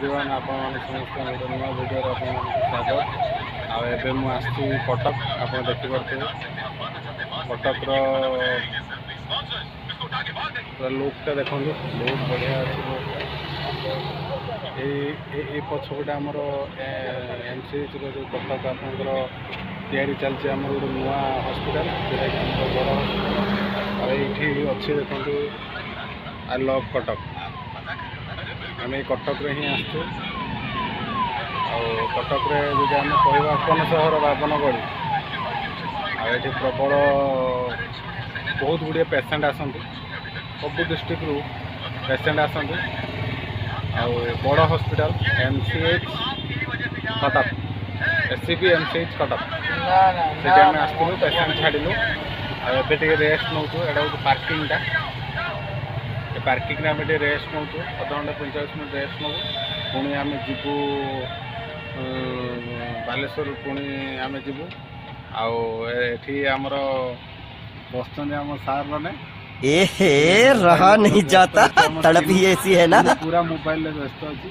Everyone आपण समस्त गोटे नुआ भिडियो स्वागत आबे मु आसी कटक आप देखिपे कटक लुकटा देखो बहुत बढ़िया अच्छे पछपटे आमर एमसीएच जो कटक आपंकर तैयारी चलती आम गोटे नुआ हस्पिटाल जो बड़ हस्पिटाल ये अच्छे देखो आई लव कटक आम कटक ही आसु कटक जो आम कह अपन सहर बाबनगढ़ी आए प्रबल बहुत गुड़िया पेसेंट आसती सब डिस्ट्रिक्ट रु पेसेंट आसती बड़ hospital MCH Cuttack SCB MCH Cuttack से आसलु पेसेंट छाड़ू आए रेस्ट नौ एटा हूँ पार्किंगटा पार्किंग आम रेस्ट नौ अध घंटे 45 मिनट रेस्ट नौ पुणी आम जीवु बालेश्वर पुणी आम जीवु आमर बस आम सार मैंने रहा नहीं जाता तड़प ही ऐसी है ना पूरा मोबाइल व्यस्त अच्छी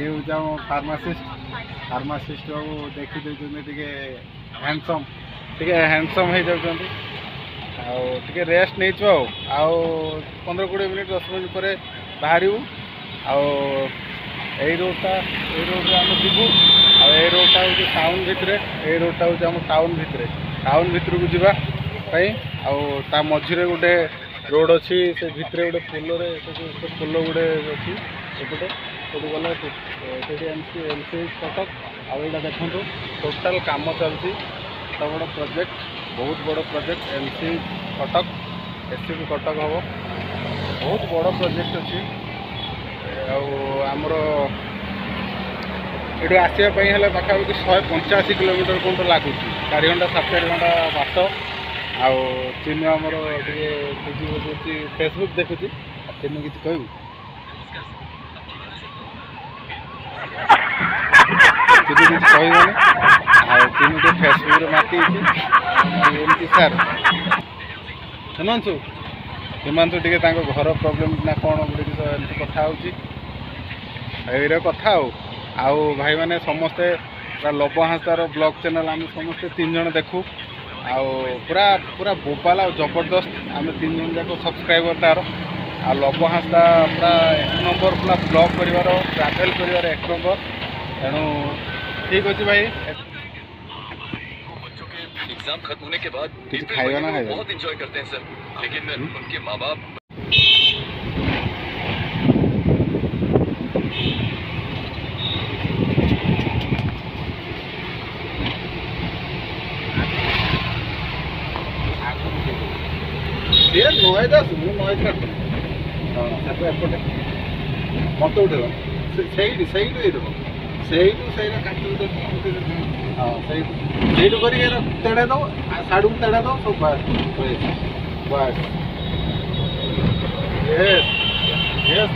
ये हूँ आम फार्मासीस्ट बाबू देखी देते हैंडसम हो जाती टे रेस्ट नहीं 15-20 मिनट 10 मिनट पर बाहर रोडटा आम जीवु आई रोडटा हूँ टाउन भितर ये रोडटा हूँ आम टाउन भितर को जावाई ता मझे गोटे रोड अच्छी से भितर गोटे पुल गोटे अच्छी एपटे गले एमसीएच कटक आईटा देखो टोटाल काम चलती बड़ प्रोजेक्ट बहुत बड़ project MCH Cuttack SCB Cuttack हम बहुत बड़ प्रोजेक्ट अच्छी आमर ये आसवाई है पाखापाखि 185 किलोमीटर कौन लगुच 4 घंटा 7-8 घंटा बाट चिन्ह आमर टी फेसबुक देखुची चिन्ह किसी कहू चिन्ह किसी कहने चिन्ह फेसबुक माती एमती सार हिमांशु टे घर प्रोब्लेम ना कौन गोटे एमती कथा हो कथा आउ भाई मैंने समस्ते लबहास्तार ब्लॉग चैनल आम समस्ते 3 जन देखू पूरा पूरा बोपाल आ जबरदस्त आम 3 जन जाक सब्सक्राइबर तार आ लबहास्ता पूरा 1 नंबर पूरा ब्लॉग कर ट्राभेल कर 1 नंबर तेणु ठीक अच्छे भाई एग्जाम खत्म होने के बाद खाएगा ना बहुत एंजॉय करते हैं सर, लेकिन उनके माँ बाप एपटे मत उठे हाँ सही तेड़े दो साड़ू तेड़े दो सब बस यस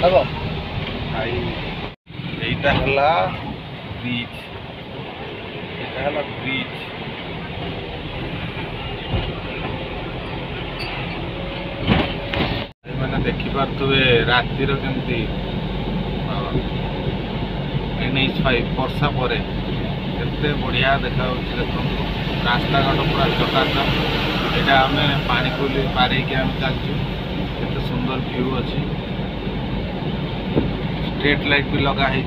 देखो यहीटा है ब्रिज ब्रिज मैंने देखिपे रातिर केमती NH5 वर्षा पर केते बढ़िया देखा देखो रास्ता घाट पूरा चकाचक यहाँ आम पानी कोली पारे चलचु केते सुंदर व्यू अच्छी स्ट्रीट लाइट भी लगाई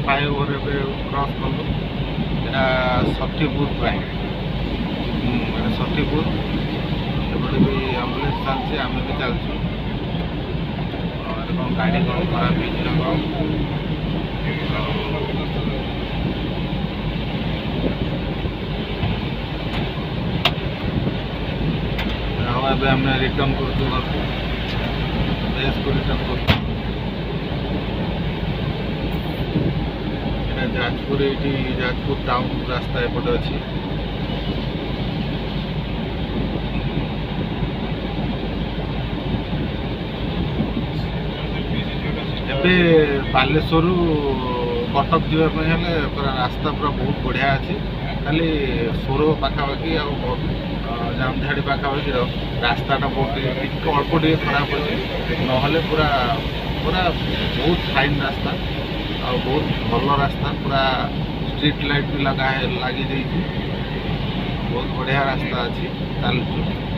फ्लाईओवर क्रॉस कलु यहाँ सठीपुर प्राय सठीपुर एपटे भी आम्बुलेंस चलती आम भी चलचु कौन गाड़ी कौन खराब आम रिटर्न कर जाजपुर ये जाजपुर टाउन रास्ता एपटे अच्छी बालेश्वर कटक जावाई हेले पूरा रास्ता पूरा बहुत बढ़िया अच्छी खाली सोर पाखापाखि जामझाड़ी पाखापाखि रास्ताटा बहुत अल्प टे खराब अच्छे ना पूरा पूरा बहुत फाइन रास्ता आ बहुत भल रास्ता पूरा स्ट्रीट लाइट भी लगी बहुत बढ़िया रास्ता अच्छी चलुँ।